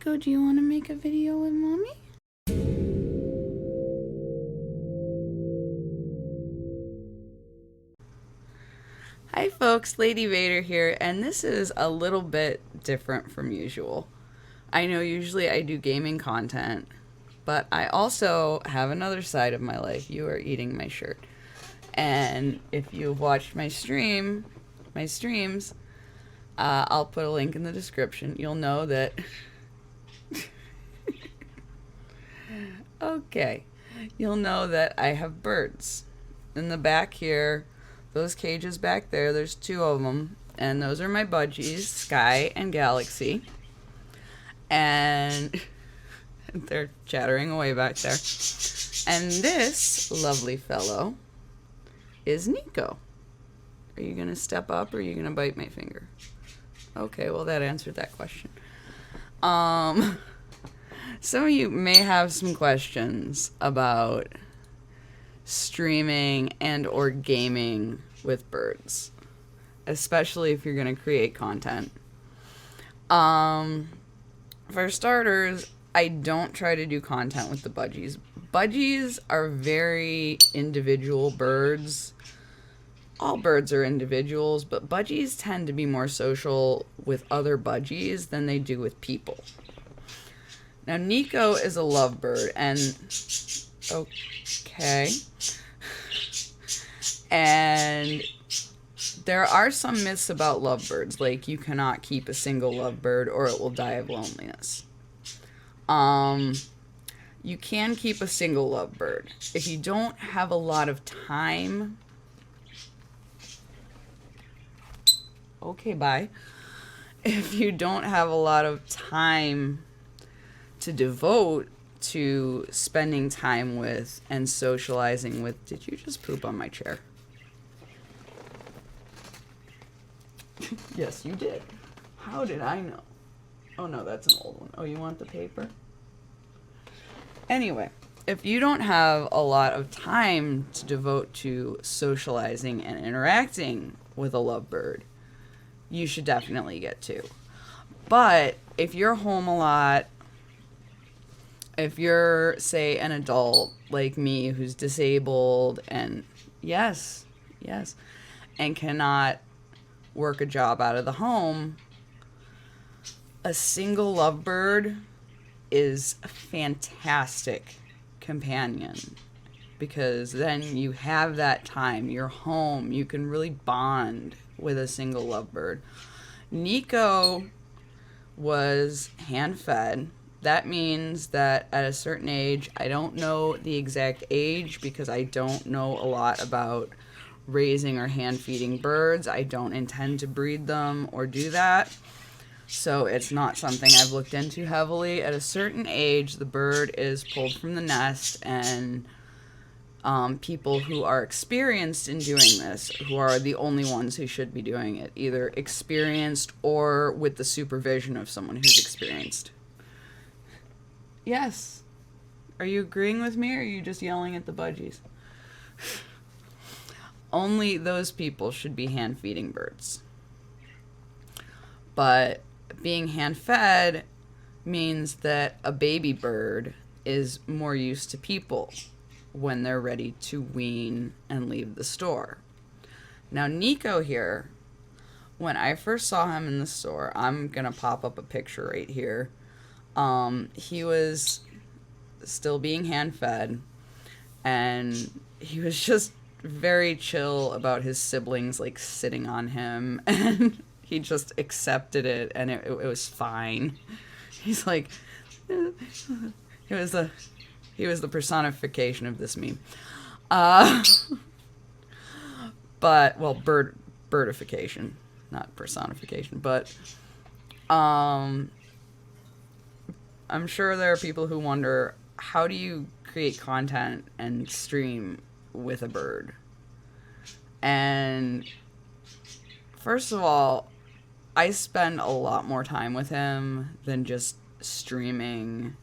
Niko, do you want to make a video with Mommy? Hi folks, Lady Vader here, and this is a little bit different from usual. I know usually I do gaming content, but I also have another side of my life. You are eating my shirt. And if you've watched my streams, I'll put a link in the description. You'll know that... Okay. You'll know that I have birds. In the back here, those cages back there, there's two of them. And those are my budgies, Sky and Galaxy. And they're chattering away back there. And this lovely fellow is Niko. Are you going to step up or are you going to bite my finger? Okay, well that answered that question. Some of you may have some questions about streaming and or gaming with birds, especially if you're going to create content. For starters, I don't try to do content with the budgies. Budgies are very individual birds. All birds are individuals, but budgies tend to be more social with other budgies than they do with people. Now, Niko is a lovebird, and... Okay. And there are some myths about lovebirds, like you cannot keep a single lovebird or it will die of loneliness. You can keep a single lovebird. If you don't have a lot of time... Okay, bye. If you don't have a lot of time to devote to spending time with and socializing with... Did you just poop on my chair? Yes, you did. How did I know? Oh no, that's an old one. Oh, you want the paper? Anyway, if you don't have a lot of time to devote to socializing and interacting with a lovebird, you should definitely get two. But if you're home a lot, if you're, say, an adult like me who's disabled and and cannot work a job out of the home, a single lovebird is a fantastic companion because then you have that time, you're home, you can really bond with a single lovebird. Niko was hand-fed. That means that at a certain age, I don't know the exact age because I don't know a lot about raising or hand-feeding birds. I don't intend to breed them or do that. So it's not something I've looked into heavily. At a certain age, the bird is pulled from the nest, and people who are experienced in doing this, who are the only ones who should be doing it, either experienced or with the supervision of someone who's experienced. Yes. Are you agreeing with me or are you just yelling at the budgies? Only those people should be hand-feeding birds. But being hand-fed means that a baby bird is more used to people when they're ready to wean and leave the store. Now, Niko here, when I first saw him in the store, I'm going to pop up a picture right here. He was still being hand-fed, and he was just very chill about his siblings, like, sitting on him, and he just accepted it, and it was fine. He's like... He was the personification of this meme. But, well, birdification, not personification, but... I'm sure there are people who wonder, how do you create content and stream with a bird? And first of all, I spend a lot more time with him than just streaming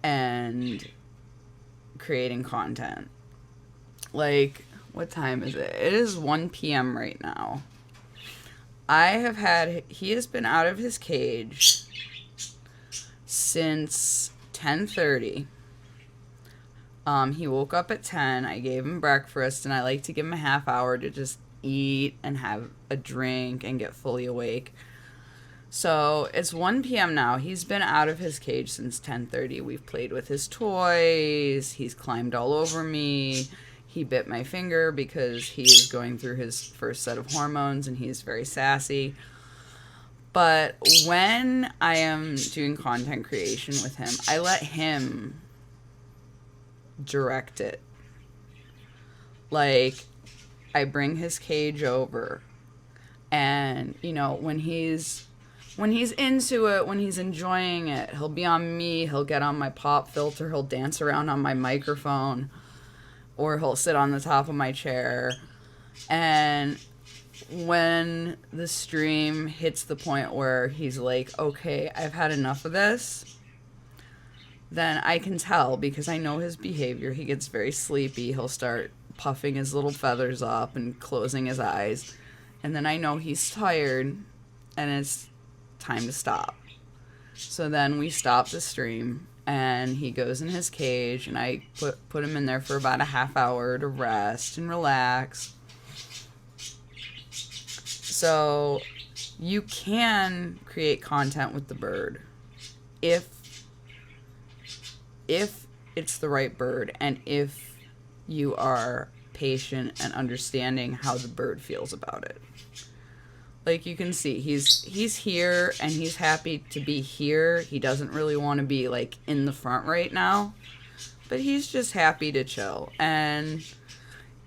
and creating content. Like, what time is it? It is 1 p.m. right now. He has been out of his cage since 10:30. He woke up at 10. I gave him breakfast, and I like to give him a half hour to just eat and have a drink and get fully awake. So it's 1 p.m. now. He's been out of his cage since 10:30. We've played with his toys. He's climbed all over me. He bit my finger because he is going through his first set of hormones, and he's very sassy. But when I am doing content creation with him, I let him direct it. Like, I bring his cage over, and when he's into it, when he's enjoying it, he'll be on me, he'll get on my pop filter, he'll dance around on my microphone, or he'll sit on the top of my chair. And when the stream hits the point where he's like, okay, I've had enough of this, then I can tell, because I know his behavior. He gets very sleepy. He'll start puffing his little feathers up and closing his eyes. And then I know he's tired and it's time to stop. So then we stop the stream and he goes in his cage, and I put him in there for about a half hour to rest and relax. So you can create content with the bird if it's the right bird, and if you are patient and understanding how the bird feels about it. Like, you can see he's here and he's happy to be here. He doesn't really want to be like in the front right now, but he's just happy to chill. And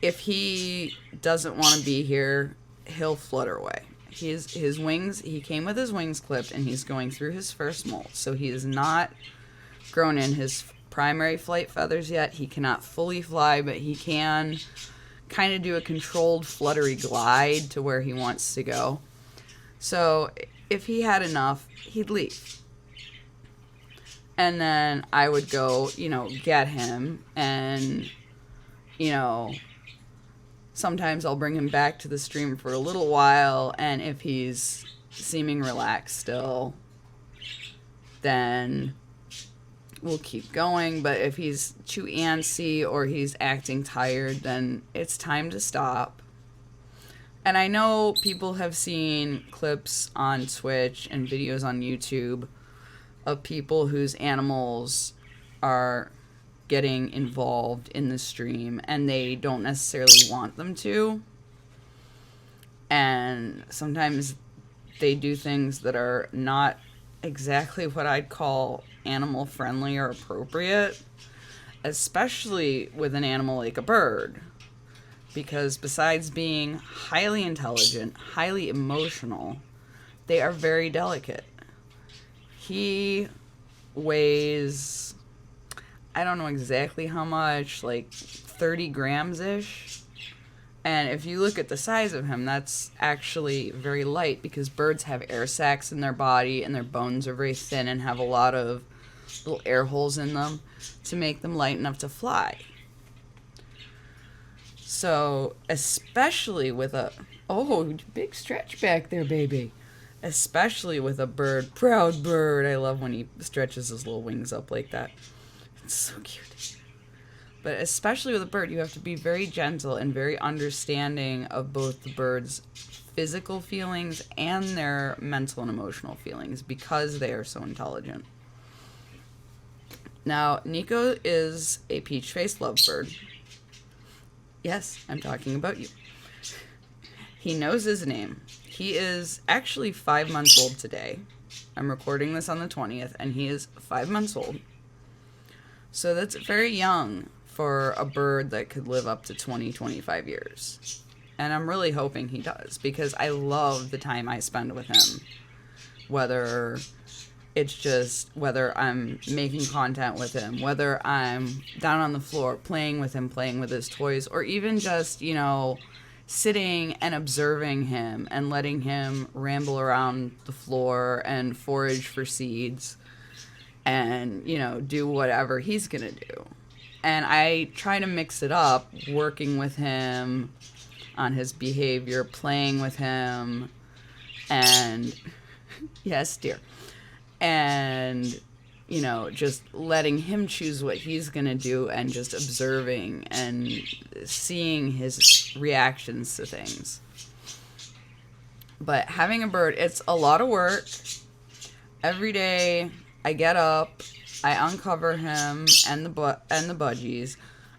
if he doesn't want to be here, he'll flutter away. His wings, he came with his wings clipped, and he's going through his first molt. So he is not grown in his primary flight feathers yet. He cannot fully fly, but he can kind of do a controlled fluttery glide to where he wants to go. So if he had enough, he'd leave. And then I would go, get him, and, sometimes I'll bring him back to the stream for a little while, and if he's seeming relaxed still, then we'll keep going. But if he's too antsy or he's acting tired, then it's time to stop. And I know people have seen clips on Twitch and videos on YouTube of people whose animals are getting involved in the stream and they don't necessarily want them to. And sometimes they do things that are not exactly what I'd call animal friendly or appropriate, especially with an animal like a bird. Because besides being highly intelligent, highly emotional, they are very delicate. He weighs, I don't know exactly how much, like 30 grams-ish. And if you look at the size of him, that's actually very light, because birds have air sacs in their body and their bones are very thin and have a lot of little air holes in them to make them light enough to fly. So, especially with a, big stretch back there, baby. Especially with a bird, proud bird. I love when he stretches his little wings up like that. It's so cute. But especially with a bird, you have to be very gentle and very understanding of both the bird's physical feelings and their mental and emotional feelings, because they are so intelligent. Now, Niko is a peach-faced lovebird. Yes, I'm talking about you. He knows his name. He is actually 5 months old today. I'm recording this on the 20th, and he is 5 months old. So that's very young for a bird that could live up to 20, 25 years. And I'm really hoping he does, because I love the time I spend with him. Whether I'm making content with him, whether I'm down on the floor playing with him, playing with his toys, or even just, sitting and observing him and letting him ramble around the floor and forage for seeds and, do whatever he's going to do. And I try to mix it up, working with him on his behavior, playing with him, and yes, dear. And just letting him choose what he's going to do and just observing and seeing his reactions to things. But having a bird, it's a lot of work. Every day I get up, I uncover him and the budgies.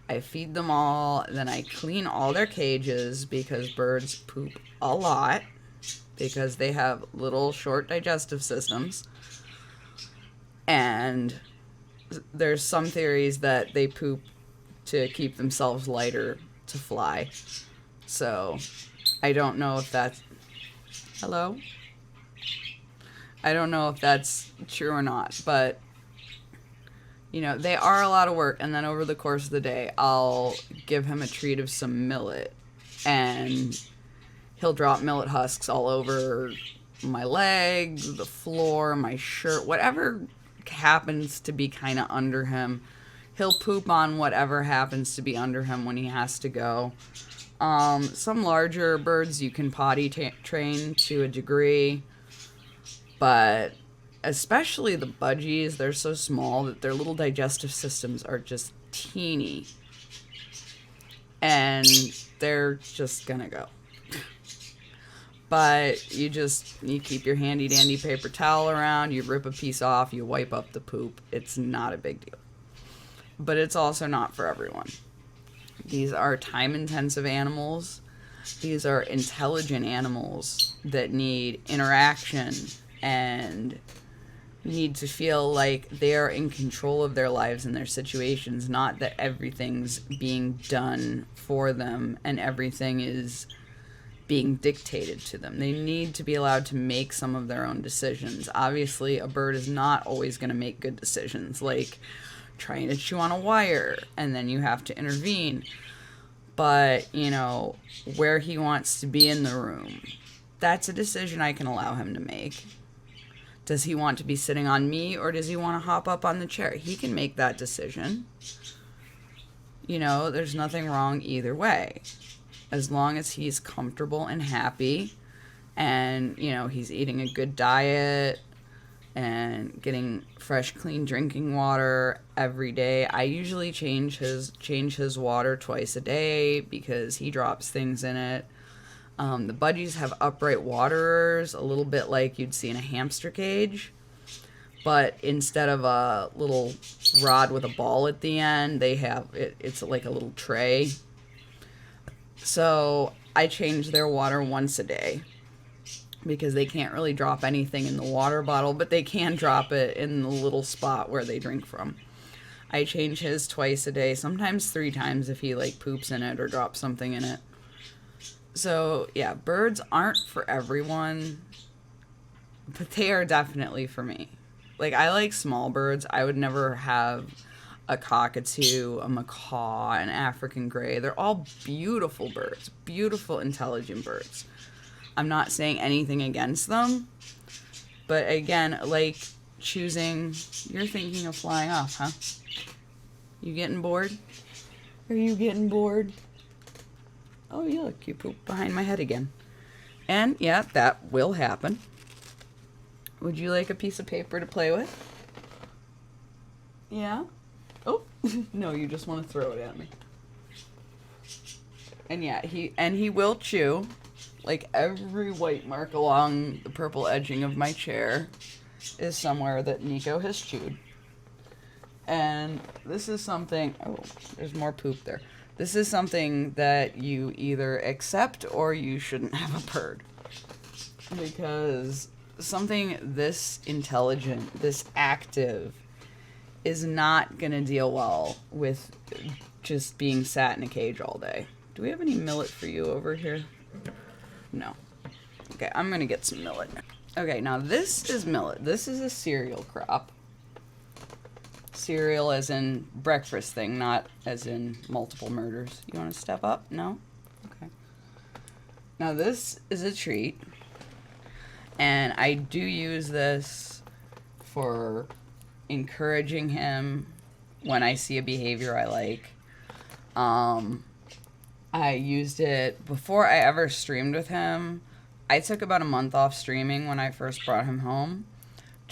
I feed them all, then I clean all their cages because birds poop a lot because they have little short digestive systems. And there's some theories that they poop to keep themselves lighter to fly. So I don't know if that's... Hello? I don't know if that's true or not, but they are a lot of work. And then over the course of the day, I'll give him a treat of some millet, and he'll drop millet husks all over my legs, the floor, my shirt, whatever happens to be kind of under him. He'll poop on whatever happens to be under him when he has to go. Some larger birds you can potty train to a degree, but especially the budgies, they're so small that their little digestive systems are just teeny, and they're just gonna go. But you keep your handy dandy paper towel around, you rip a piece off, you wipe up the poop. It's not a big deal. But it's also not for everyone. These are time-intensive animals. These are intelligent animals that need interaction and need to feel like they're in control of their lives and their situations, not that everything's being done for them and everything is being dictated to them. They need to be allowed to make some of their own decisions. Obviously, a bird is not always going to make good decisions, like trying to chew on a wire, and then you have to intervene. But, where he wants to be in the room, that's a decision I can allow him to make. Does he want to be sitting on me, or does he want to hop up on the chair? He can make that decision. There's nothing wrong either way. As long as he's comfortable and happy, and, he's eating a good diet and getting fresh, clean drinking water every day. I usually change his water twice a day because he drops things in it. The budgies have upright waterers, a little bit like you'd see in a hamster cage. But instead of a little rod with a ball at the end, they have it's like a little tray. So I change their water once a day because they can't really drop anything in the water bottle, but they can drop it in the little spot where they drink from. I change his twice a day, sometimes 3 times if he poops in it or drops something in it. So yeah, birds aren't for everyone, but they are definitely for me. I like small birds. I would never have a cockatoo, a macaw, an African gray. They're all beautiful birds, beautiful, intelligent birds. I'm not saying anything against them, but again, choosing, you're thinking of flying off, huh? You getting bored? Are you getting bored? Oh, yeah, look, you pooped behind my head again. And yeah, that will happen. Would you like a piece of paper to play with? Yeah? Oh, no, you just want to throw it at me. And yeah, he will chew. Every white mark along the purple edging of my chair is somewhere that Niko has chewed. And this is something... Oh, there's more poop there. This is something that you either accept or you shouldn't have a bird. Because something this intelligent, this active, is not going to deal well with just being sat in a cage all day. Do we have any millet for you over here? No. Okay, I'm going to get some millet. Okay, now this is millet. This is a cereal crop. Cereal as in breakfast thing, not as in multiple murders. You want to step up? No? Okay. Now this is a treat. And I do use this for encouraging him when I see a behavior I like. I used it before I ever streamed with him. I took about a month off streaming when I first brought him home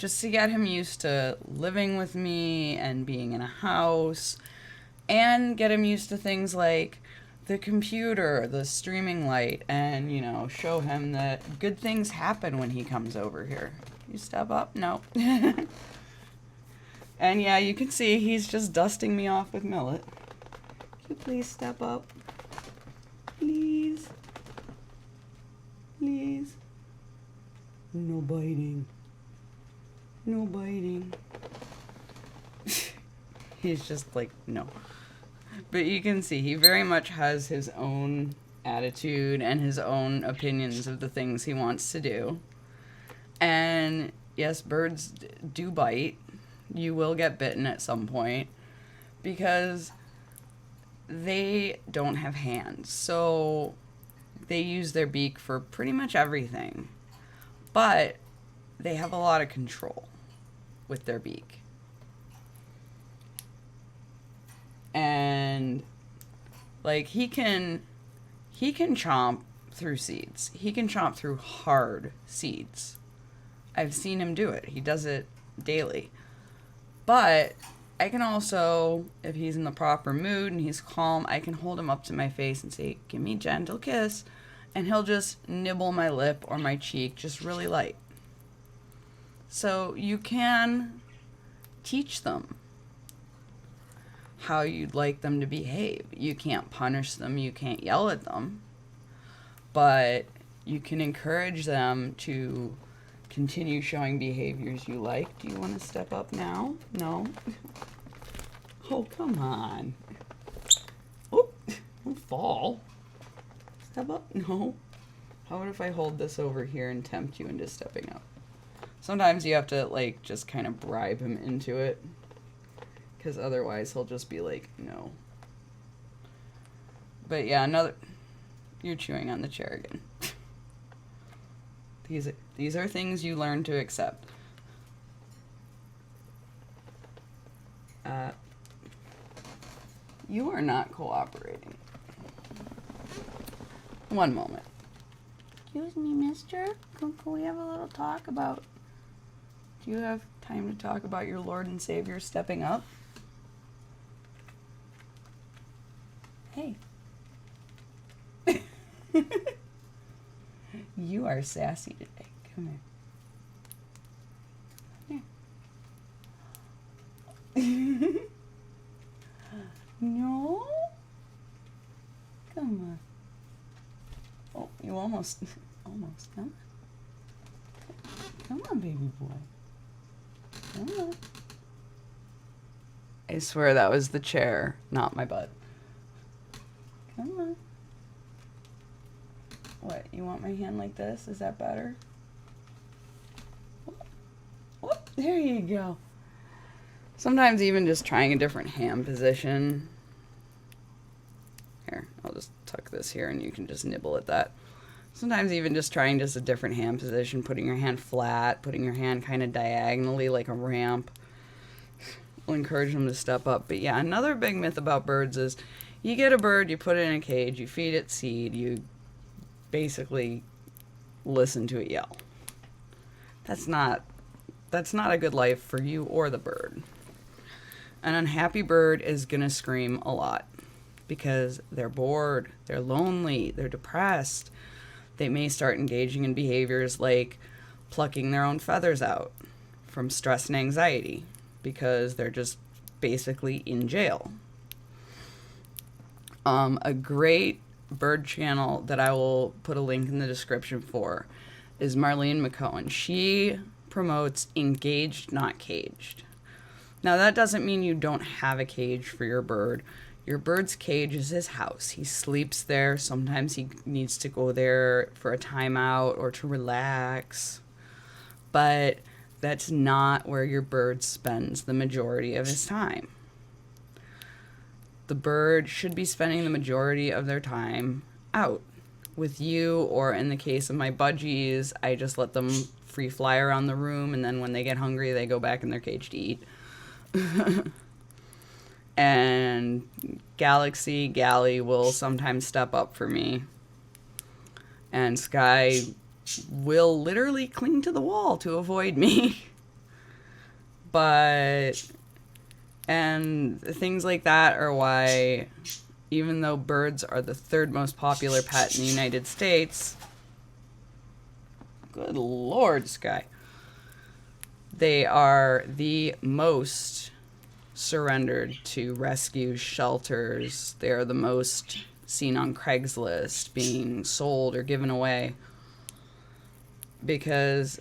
just to get him used to living with me and being in a house, and get him used to things like the computer, the streaming light, and, you know, show him that good things happen when he comes over here. You step up? No. And yeah, you can see he's just dusting me off with Millet. Can you please step up? Please. Please. No biting. No biting. He's just like, no. But you can see he very much has his own attitude and his own opinions of the things he wants to do. And yes, birds do bite. You will get bitten at some point because they don't have hands. So they use their beak for pretty much everything. But they have a lot of control with their beak. And like he can chomp through seeds. He can chomp through hard seeds. I've seen him do it. He does it daily. But I can also, if he's in the proper mood and he's calm, I can hold him up to my face and say, "Give me a gentle kiss." And he'll just nibble my lip or my cheek just really light. So you can teach them how you'd like them to behave. You can't punish them, you can't yell at them, but you can encourage them to continue showing behaviors you like. Do you want to step up now? No? Oh, come on. Oh, don't fall. Step up? No. How about if I hold this over here and tempt you into stepping up? Sometimes you have to, like, just kind of bribe him into it, because otherwise he'll just be like, no. But yeah, another... You're chewing on the chair again. These are things you learn to accept. You are not cooperating. One moment. Excuse me, mister. Can we have a little talk about... Do you have time to talk about your Lord and Savior stepping up? Hey. You are sassy today. Come here. No? Come on. Oh, you almost. Come on. Come on, baby boy. Come on. I swear that was the chair, not my butt. Come on. What, you want my hand like this? Is that better? Whoop, there you go. Sometimes even just trying a different hand position. Here, I'll just tuck this here and you can just nibble at that. Sometimes even just trying just a different hand position, putting your hand flat, putting your hand kind of diagonally like a ramp, will encourage them to step up. But yeah, another big myth about birds is you get a bird, you put it in a cage, you feed it seed, you basically listen to it yell. That's not a good life for you or the bird. An unhappy bird is gonna scream a lot because they're bored, they're lonely, they're depressed. They may start engaging in behaviors like plucking their own feathers out from stress and anxiety because they're just basically in jail. A great bird channel that I will put a link in the description for is Marlene McCohen. She promotes engaged, not caged. Now that doesn't mean you don't have a cage for your bird. Your bird's cage is his house. He sleeps there. Sometimes he needs to go there for a timeout or to relax. But that's not where your bird spends the majority of his time. The bird should be spending the majority of their time out with you, or in the case of my budgies, I just let them free fly around the room, and then when they get hungry, they go back in their cage to eat. And Gally will sometimes step up for me. And Sky will literally cling to the wall to avoid me. But, and things like that are why, even though birds are the third most popular pet in the United States, good Lord, Sky, they are the most surrendered to rescue shelters. They are the most seen on Craigslist being sold or given away, because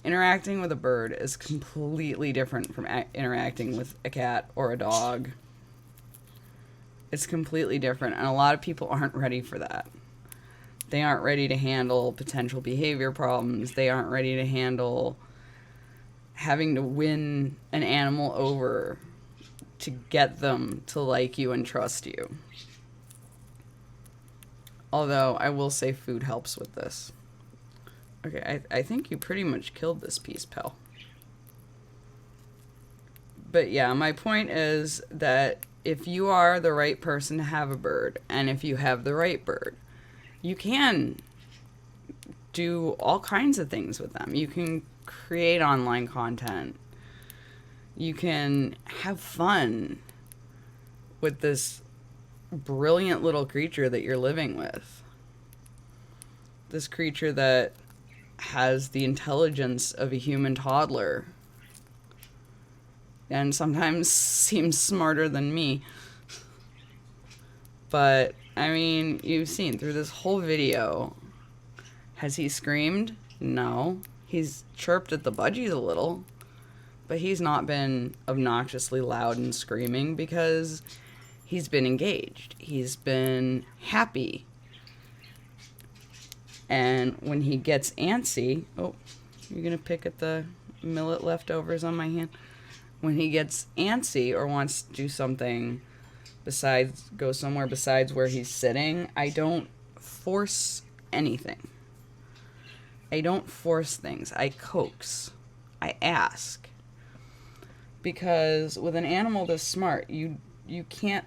interacting with a bird is completely different from interacting with a cat or a dog. It's completely different, and a lot of people aren't ready for that. They aren't ready to handle potential behavior problems. They aren't ready to handle having to win an animal over to get them to like you and trust you. Although, I will say food helps with this. Okay, I think you pretty much killed this piece, pal. But yeah, my point is that if you are the right person to have a bird, and if you have the right bird, you can do all kinds of things with them. You can create online content. You can have fun with this brilliant little creature that you're living with. This creature that has the intelligence of a human toddler and sometimes seems smarter than me. But, I mean, you've seen through this whole video, has he screamed? No. He's chirped at the budgies a little, but he's not been obnoxiously loud and screaming because he's been engaged. He's been happy. And when he gets antsy, oh, you're going to pick at the millet leftovers on my hand. When he gets antsy or wants to do something besides, go somewhere besides where he's sitting, I don't force anything. I don't force things. I coax. I ask. Because with an animal this smart, you can't,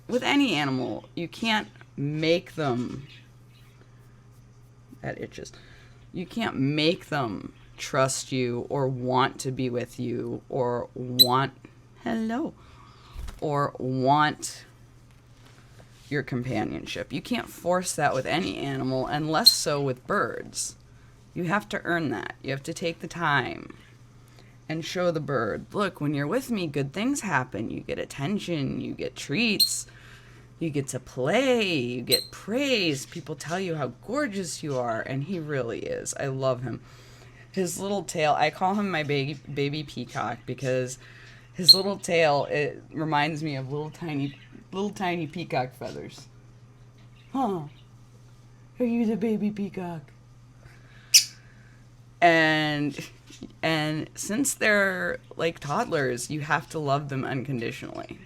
with any animal, you can't make them, that itches, you can't make them trust you or want to be with you or want, hello, or want your companionship. You can't force that with any animal, and less so with birds. You have to earn that. You have to take the time and show the bird, look, when you're with me, good things happen. You get attention, you get treats, you get to play, you get praise. People tell you how gorgeous you are, and he really is. I love him. His little tail, I call him my baby peacock because his little tail, it reminds me of little tiny peacock feathers. Huh. Are you the baby peacock? And since they're like toddlers, you have to love them unconditionally.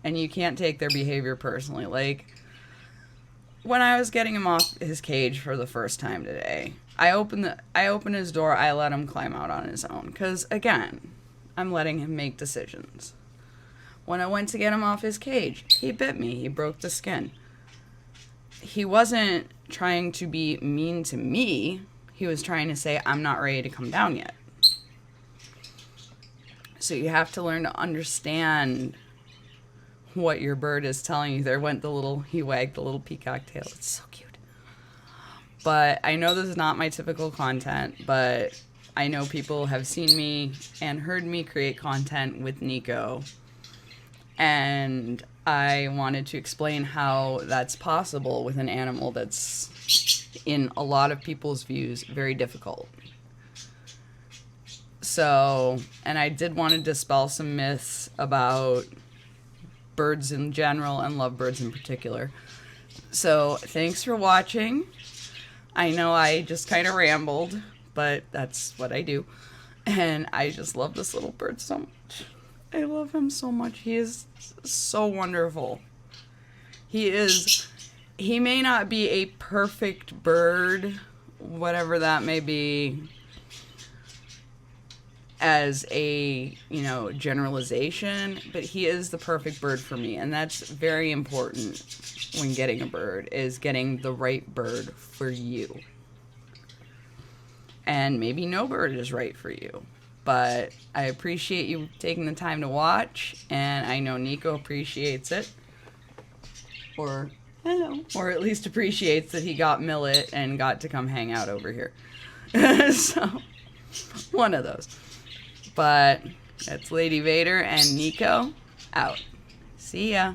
And you can't take their behavior personally. Like, when I was getting him off his cage for the first time today, I open his door, I let him climb out on his own. Because, again, I'm letting him make decisions. When I went to get him off his cage, he bit me. He broke the skin. He wasn't trying to be mean to me. He was trying to say, I'm not ready to come down yet. So you have to learn to understand what your bird is telling you. He wagged the little peacock tail. It's so cute. But I know this is not my typical content, but I know people have seen me and heard me create content with Niko. And I wanted to explain how that's possible with an animal that's, in a lot of people's views, very difficult. So, and I did want to dispel some myths about birds in general and lovebirds in particular. So, thanks for watching. I know I just kind of rambled, but that's what I do. And I just love this little bird so much. I love him so much. He is so wonderful. He may not be a perfect bird, whatever that may be, as a, generalization, but he is the perfect bird for me. And that's very important when getting a bird, is getting the right bird for you. And maybe no bird is right for you. But I appreciate you taking the time to watch, and I know Niko appreciates it. Or, I don't know, or at least appreciates that he got Millet and got to come hang out over here. So, one of those. But that's Lady Vader and Niko out. See ya.